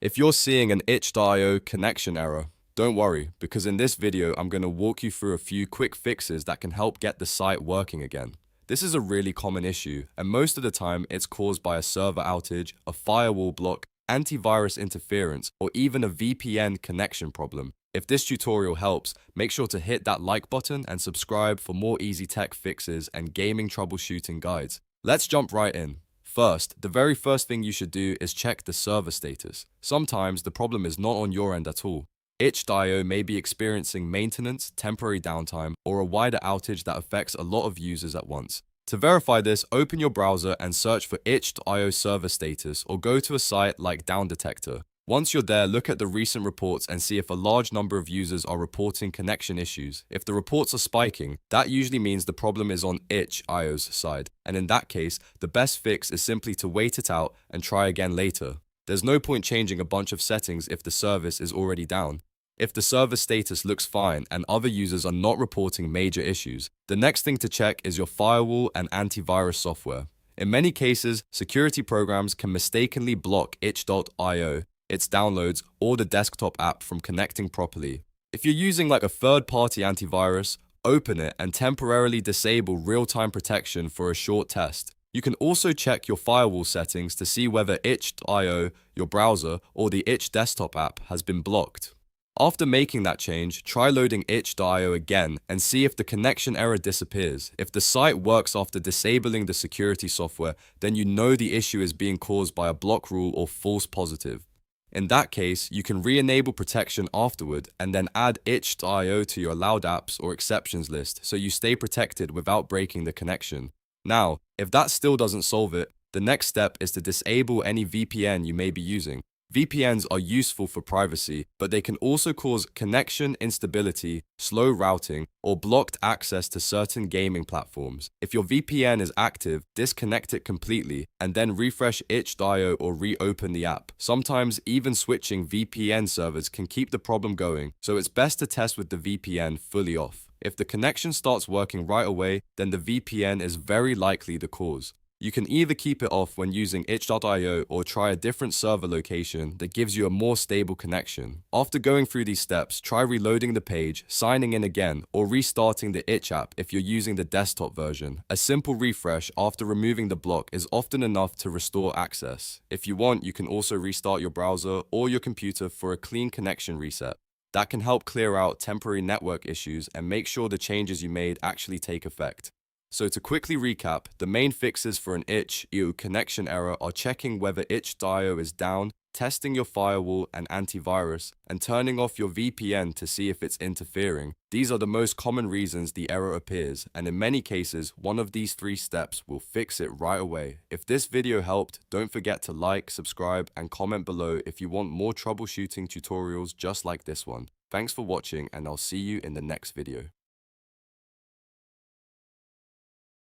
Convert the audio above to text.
If you're seeing an itch.io connection error, don't worry, because in this video I'm going to walk you through a few quick fixes that can help get the site working again. This is a really common issue, and most of the time it's caused by a server outage, a firewall block, antivirus interference, or even a VPN connection problem. If this tutorial helps, make sure to hit that like button and subscribe for more easy tech fixes and gaming troubleshooting guides. Let's jump right in. First, the very first thing you should do is check the server status. Sometimes the problem is not on your end at all. Itch.io may be experiencing maintenance, temporary downtime, or a wider outage that affects a lot of users at once. To verify this, open your browser and search for itch.io server status or go to a site like Down Detector. Once you're there, look at the recent reports and see if a large number of users are reporting connection issues. If the reports are spiking, that usually means the problem is on itch.io's side. And in that case, the best fix is simply to wait it out and try again later. There's no point changing a bunch of settings if the service is already down. If the server status looks fine and other users are not reporting major issues, the next thing to check is your firewall and antivirus software. In many cases, security programs can mistakenly block itch.io, its downloads, or the desktop app from connecting properly. If you're using like a third-party antivirus, open it and temporarily disable real-time protection for a short test. You can also check your firewall settings to see whether itch.io, your browser, or the itch desktop app has been blocked. After making that change, try loading itch.io again and see if the connection error disappears. If the site works after disabling the security software, then you know the issue is being caused by a block rule or false positive. In that case, you can re-enable protection afterward and then add itch.io to your allowed apps or exceptions list so you stay protected without breaking the connection. Now, if that still doesn't solve it, the next step is to disable any VPN you may be using. VPNs are useful for privacy, but they can also cause connection instability, slow routing, or blocked access to certain gaming platforms. If your VPN is active, disconnect it completely and then refresh itch.io or reopen the app. Sometimes even switching VPN servers can keep the problem going, so it's best to test with the VPN fully off. If the connection starts working right away, then the VPN is very likely the cause. You can either keep it off when using itch.io or try a different server location that gives you a more stable connection. After going through these steps, try reloading the page, signing in again, or restarting the itch app if you're using the desktop version. A simple refresh after removing the block is often enough to restore access. If you want, you can also restart your browser or your computer for a clean connection reset. That can help clear out temporary network issues and make sure the changes you made actually take effect. So to quickly recap, the main fixes for an itch.io connection error are checking whether itch.io is down, testing your firewall and antivirus, and turning off your VPN to see if it's interfering. These are the most common reasons the error appears, and in many cases, one of these 3 steps will fix it right away. If this video helped, don't forget to like, subscribe, and comment below if you want more troubleshooting tutorials just like this one. Thanks for watching, and I'll see you in the next video.